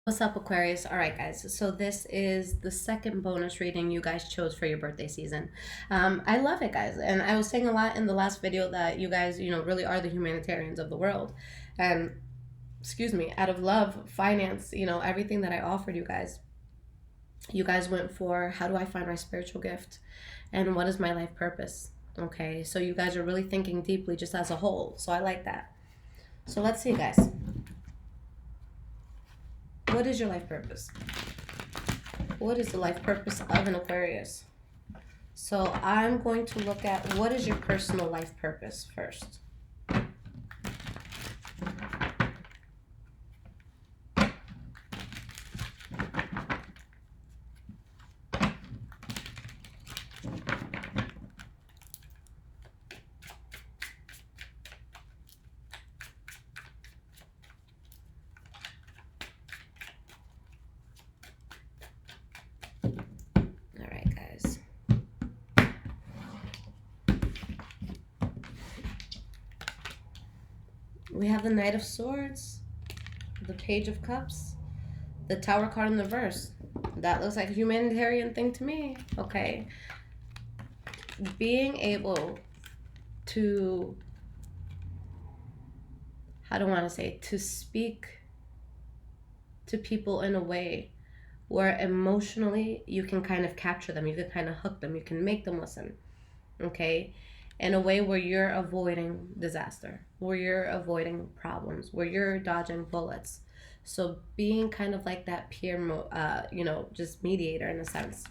What's up, Aquarius? All right, guys. So this is the second bonus reading you guys chose for your birthday season. I love it, guys. And I was saying a lot in the last video that you guys, really are the humanitarians of the world. And, excuse me, out of love, finance, everything that I offered you guys went for how do I find my spiritual gift and what is my life purpose? Okay, so you guys are really thinking deeply just as a whole. So I like that. So let's see, guys. What is your life purpose? What is the life purpose of an Aquarius? So I'm going to look at what is your personal life purpose first. All right, guys. We have the Knight of Swords, the Page of Cups, the Tower card in the reverse. That looks like a humanitarian thing to me. Okay. Being able to, how do I want to say, to speak to people in a way where emotionally you can kind of capture them, you can kind of hook them, you can make them listen. Okay. In a way where you're avoiding disaster, where you're avoiding problems, where you're dodging bullets. So being kind of like that peer, just mediator in a sense.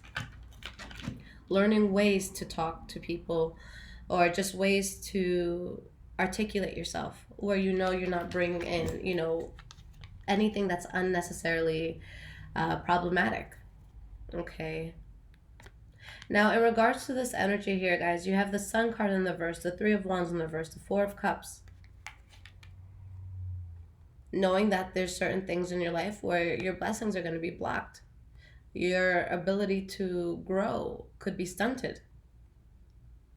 Learning ways to talk to people or just ways to articulate yourself where you're not bringing in, anything that's unnecessarily problematic. Okay. Now, in regards to this energy here, guys, you have the Sun card in the verse, the Three of Wands in the verse, the Four of Cups. Knowing that there's certain things in your life where your blessings are going to be blocked. Your ability to grow could be stunted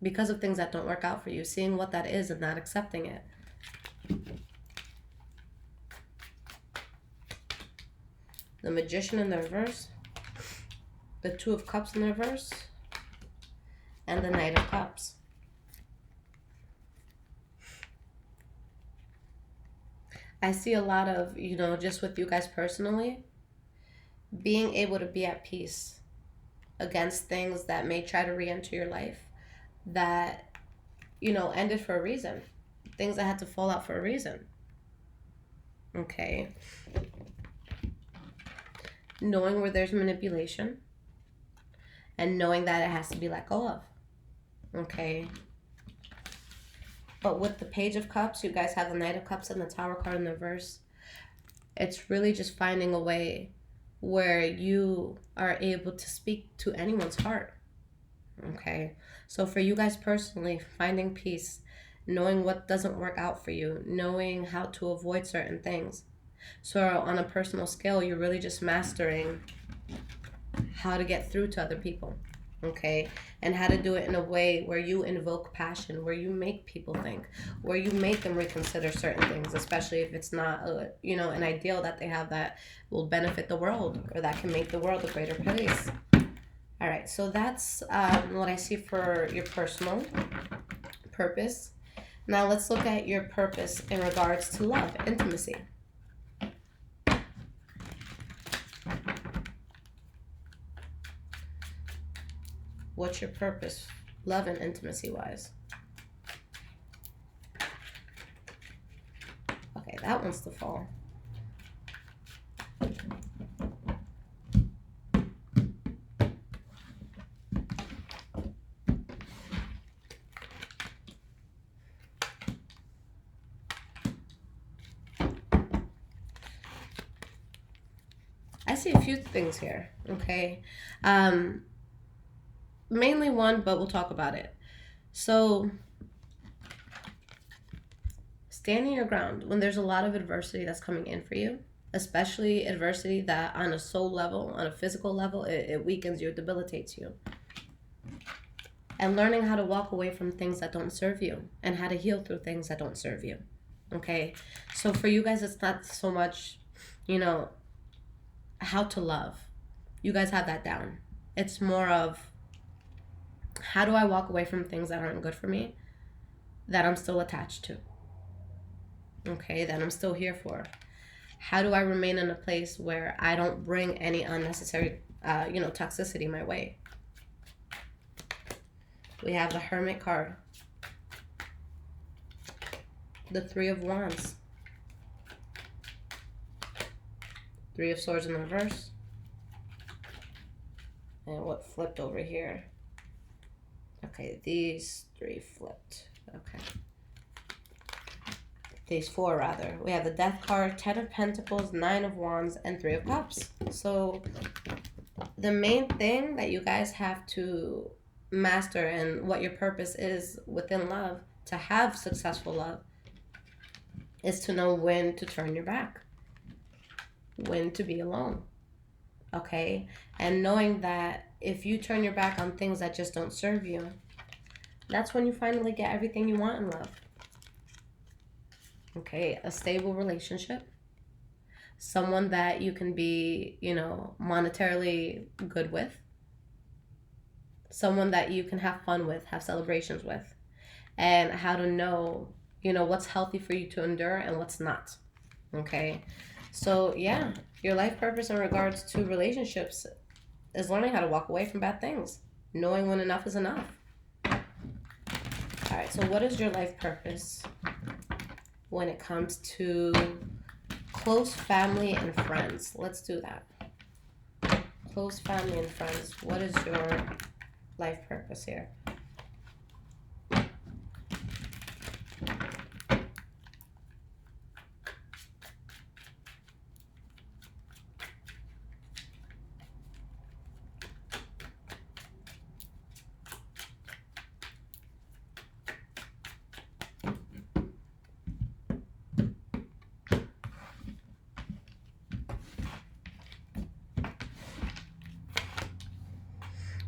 because of things that don't work out for you. Seeing what that is and not accepting it. The Magician in the reverse. The Two of Cups in the reverse. And the Knight of Cups. I see a lot of, just with you guys personally, being able to be at peace against things that may try to re-enter your life that, ended for a reason. Things that had to fall out for a reason. Okay. Knowing where there's manipulation and knowing that it has to be let go of. Okay. But with the Page of Cups, you guys have the Knight of Cups and the Tower card in the reverse. It's really just finding a way where you are able to speak to anyone's heart. Okay. So for you guys personally, finding peace, knowing what doesn't work out for you, knowing how to avoid certain things. So on a personal scale, you're really just mastering how to get through to other people. Okay, and how to do it in a way where you invoke passion, where you make people think, where you make them reconsider certain things, especially if it's not an ideal that they have that will benefit the world or that can make the world a greater place. All right, so that's what I see for your personal purpose. Now let's look at your purpose in regards to love, intimacy. What's your purpose, love and intimacy wise? Okay, that one's the fall. I see a few things here, okay? Mainly one, but we'll talk about it. So, standing your ground when there's a lot of adversity that's coming in for you, especially adversity that on a soul level, on a physical level, it weakens you, it debilitates you. And learning how to walk away from things that don't serve you and how to heal through things that don't serve you. Okay? So for you guys, it's not so much, how to love. You guys have that down. It's more of, how do I walk away from things that aren't good for me, that I'm still attached to? Okay, that I'm still here for. How do I remain in a place where I don't bring any unnecessary, toxicity my way? We have the Hermit card, the Three of Wands, Three of Swords in reverse, and what flipped over here? Okay, these three flipped. Okay. These four, rather. We have the Death card, Ten of Pentacles, Nine of Wands, and Three of Cups. So the main thing that you guys have to master, and what your purpose is within love, to have successful love, is to know when to turn your back, when to be alone. Okay? And knowing that if you turn your back on things that just don't serve you, that's when you finally get everything you want in love. Okay, a stable relationship, someone that you can be, monetarily good with, someone that you can have fun with, have celebrations with, and how to know, what's healthy for you to endure and what's not. Okay, so yeah, your life purpose in regards to relationships is learning how to walk away from bad things, knowing when enough is enough. All right, so what is your life purpose when it comes to close family and friends? Let's do that. Close family and friends. What is your life purpose here?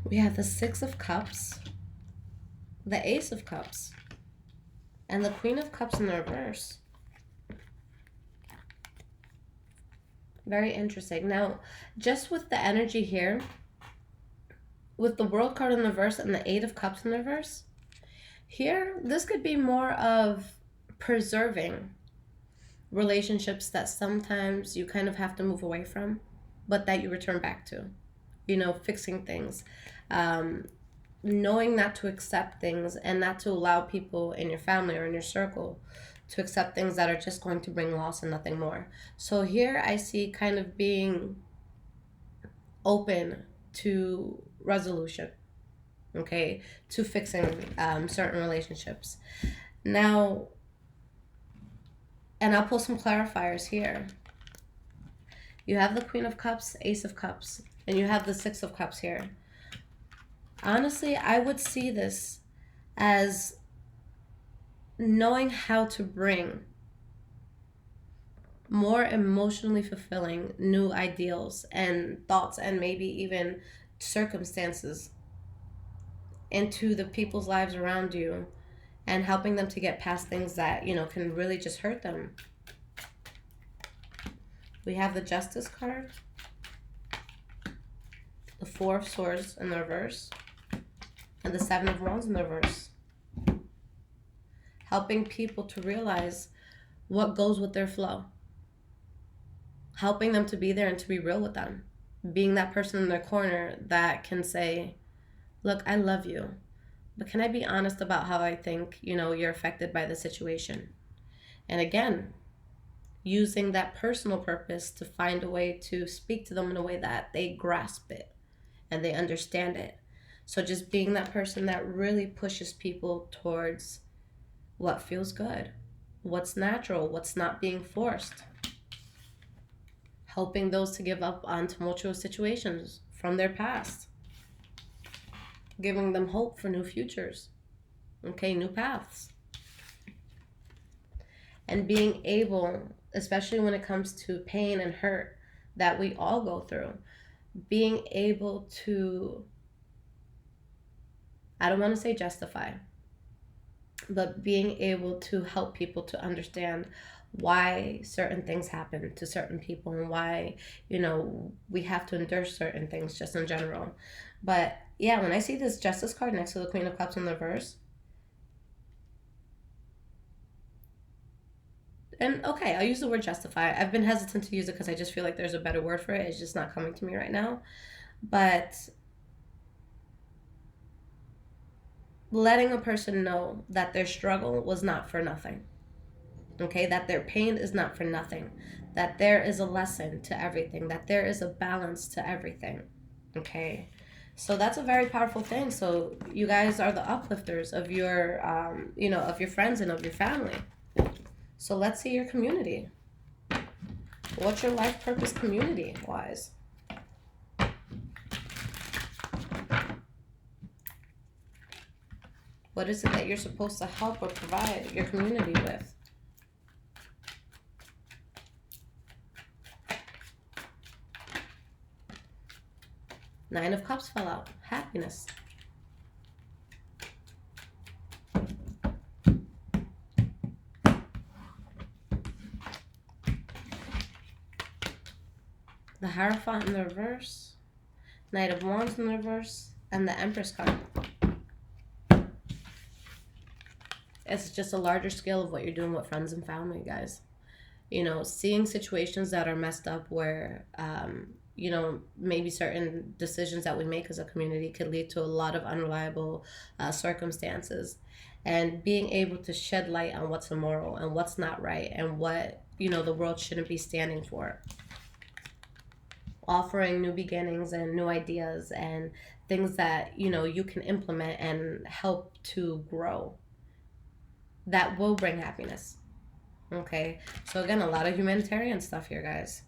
We have the Six of Cups, the Ace of Cups, and the Queen of Cups in the reverse. Very interesting. Now, just with the energy here, with the World card in the reverse and the Eight of Cups in the reverse, here, this could be more of preserving relationships that sometimes you kind of have to move away from, but that you return back to. Fixing things. Knowing not to accept things, and not to allow people in your family or in your circle to accept things that are just going to bring loss and nothing more. So here I see kind of being open to resolution, okay, to fixing certain relationships. Now, and I'll pull some clarifiers here. You have the Queen of Cups, Ace of Cups, and you have the Six of Cups here. Honestly, I would see this as knowing how to bring more emotionally fulfilling new ideals and thoughts, and maybe even circumstances, into the people's lives around you, and helping them to get past things that, can really just hurt them. We have the Justice card, the Four of Swords in the reverse, and the Seven of Wands in the reverse. Helping people to realize what goes with their flow. Helping them to be there and to be real with them. Being that person in their corner that can say, look, I love you, but can I be honest about how I think, you're affected by the situation? And again, using that personal purpose to find a way to speak to them in a way that they grasp it and they understand it. So just being that person that really pushes people towards what feels good, what's natural, what's not being forced. Helping those to give up on tumultuous situations from their past. Giving them hope for new futures. Okay, new paths. And being able, especially when it comes to pain and hurt that we all go through, being able to, I don't want to say justify, but being able to help people to understand why certain things happen to certain people and why, you know, we have to endure certain things just in general. But yeah, when I see this Justice card next to the Queen of Cups in the reverse, and okay, I'll use the word justify. I've been hesitant to use it because I just feel like there's a better word for it. It's just not coming to me right now. But letting a person know that their struggle was not for nothing. Okay, that their pain is not for nothing. That there is a lesson to everything. That there is a balance to everything. Okay. So that's a very powerful thing. So you guys are the uplifters of your, you know, of your friends and of your family. So let's see your community. What's your life purpose community-wise? What is it that you're supposed to help or provide your community with? Nine of Cups fell out. Happiness. The Hierophant in the reverse. Knight of Wands in the reverse. And the Empress card. It's just a larger scale of what you're doing with friends and family, guys. You know, seeing situations that are messed up where, you know, maybe certain decisions that we make as a community could lead to a lot of unreliable circumstances. And being able to shed light on what's immoral and what's not right and what, you know, the world shouldn't be standing for. Offering new beginnings and new ideas and things that, you know, you can implement and help to grow. That will bring happiness. Okay, so again, a lot of humanitarian stuff here, guys.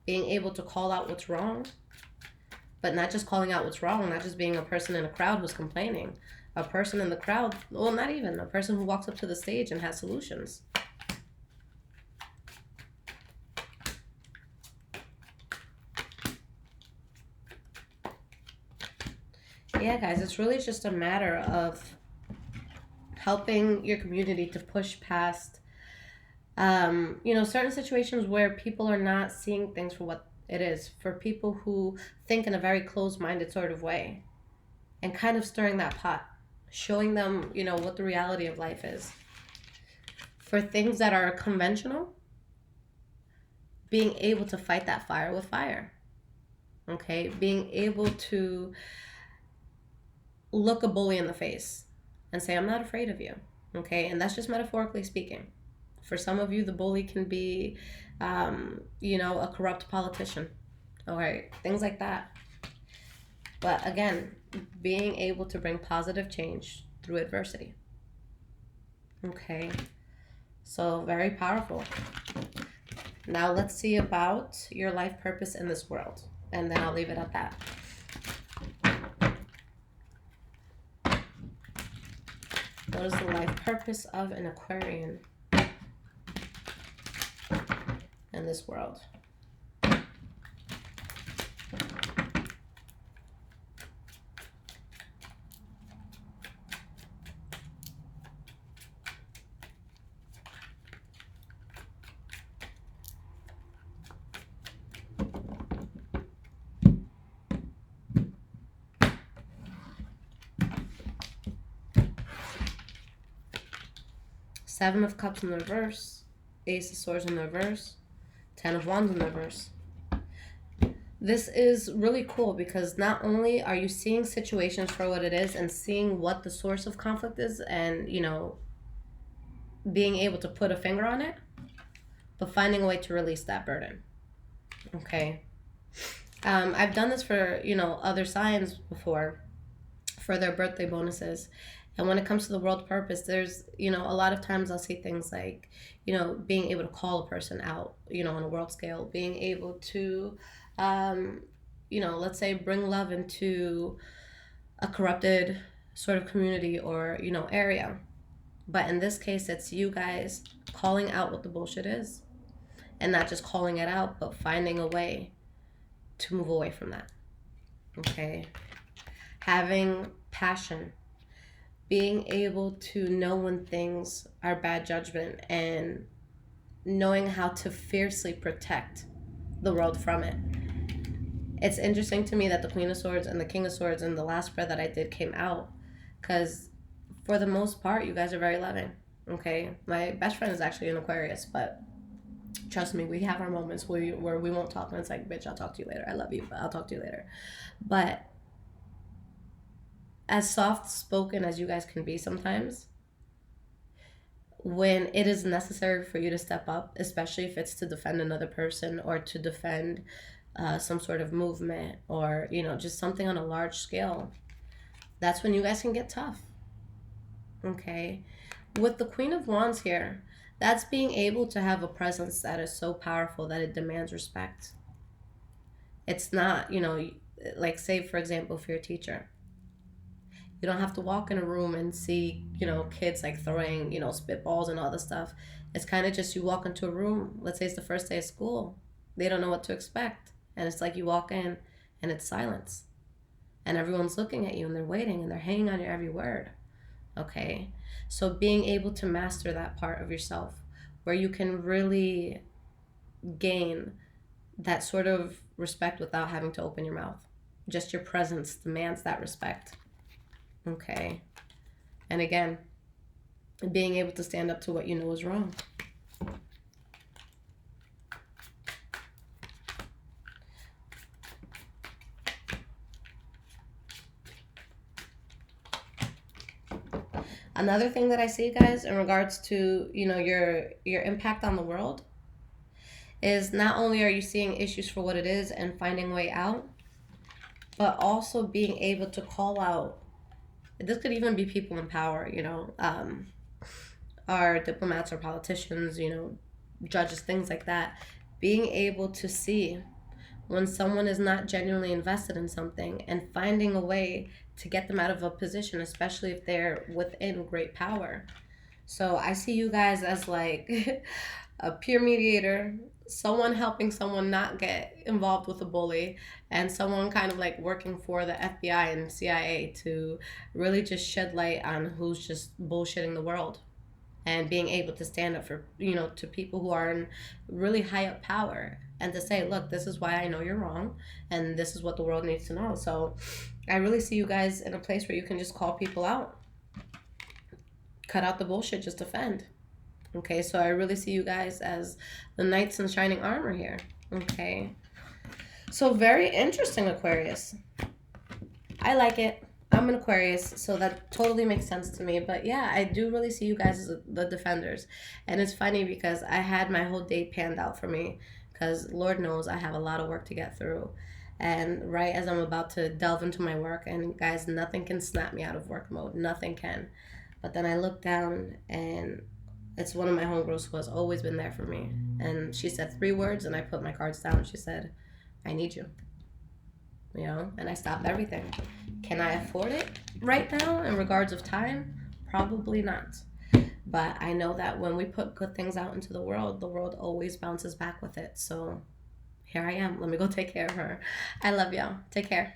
Being able to call out what's wrong, but not just calling out what's wrong, not just being a person in a crowd who's complaining. A person in the crowd, well, not even, a person who walks up to the stage and has solutions. Yeah, guys, it's really just a matter of helping your community to push past, you know, certain situations where people are not seeing things for what it is. For people who think in a very closed-minded sort of way, and kind of stirring that pot, showing them, you know, what the reality of life is. For things that are conventional, being able to fight that fire with fire. Okay, being able to look a bully in the face and say, I'm not afraid of you. Okay, and that's just metaphorically speaking. For some of you, the bully can be, you know, a corrupt politician. All right, things like that. But again, being able to bring positive change through adversity. Okay, so very powerful. Now let's see about your life purpose in this world, and then I'll leave it at that. What is the life purpose of an Aquarian in this world? Seven of Cups in the reverse, Ace of Swords in the reverse, Ten of Wands in the reverse. This is really cool because not only are you seeing situations for what it is and seeing what the source of conflict is and, you know, being able to put a finger on it, but finding a way to release that burden. Okay. I've done this for, you know, other signs before for their birthday bonuses. And when it comes to the world purpose, there's, you know, a lot of times I'll see things like, you know, being able to call a person out, you know, on a world scale, being able to, you know, let's say bring love into a corrupted sort of community or, you know, area. But in this case, it's you guys calling out what the bullshit is and not just calling it out, but finding a way to move away from that. Okay. Having passion. being able to know when things are bad judgment and knowing how to fiercely protect the world from it. It's interesting to me that the Queen of Swords and the King of Swords in the last spread that I did came out, because for the most part, you guys are very loving. Okay, my best friend is actually an Aquarius, but trust me, we have our moments where we won't talk, and it's like, bitch, I'll talk to you later. I love you, but I'll talk to you later. But as soft spoken as you guys can be sometimes, when it is necessary for you to step up, especially if it's to defend another person or to defend some sort of movement, or just something on a large scale, that's when you guys can get tough. Okay, with the Queen of Wands here, that's being able to have a presence that is so powerful that it demands respect. It's not, like, say for example, if you're a teacher, you don't have to walk in a room and see, kids like throwing, spitballs and all this stuff. It's kind of just, you walk into a room, let's say it's the first day of school, they don't know what to expect. And it's like you walk in and it's silence. And everyone's looking at you and they're waiting and they're hanging on your every word. Okay? So being able to master that part of yourself where you can really gain that sort of respect without having to open your mouth. Just your presence demands that respect. Okay? And again, being able to stand up to what you know is wrong. Another thing that I see, guys, in regards to, your impact on the world, is not only are you seeing issues for what it is and finding a way out, but also being able to call out. This could even be people in power, our diplomats or politicians, judges, things like that. Being able to see when someone is not genuinely invested in something and finding a way to get them out of a position, especially if they're within great power. So I see you guys as like a peer mediator, someone helping someone not get involved with a bully, and someone kind of like working for the FBI and CIA to really just shed light on who's just bullshitting the world, and being able to stand up for, to people who are in really high up power, and to say, look, this is why I know you're wrong, and this is what the world needs to know. So I really see you guys in a place where you can just call people out. Cut out the bullshit, just defend. Okay, so I really see you guys as the knights in shining armor here. Okay. So very interesting, Aquarius. I like it. I'm an Aquarius, so that totally makes sense to me. But yeah, I do really see you guys as the defenders. And it's funny because I had my whole day planned out for me, because Lord knows I have a lot of work to get through. And right as I'm about to delve into my work, and guys, nothing can snap me out of work mode. Nothing can. But then I look down, and it's one of my homegirls who has always been there for me. And she said 3 words, and I put my cards down. She said, I need you. And I stopped everything. Can I afford it right now in regards of time? Probably not. But I know that when we put good things out into the world always bounces back with it. So here I am. Let me go take care of her. I love y'all. Take care.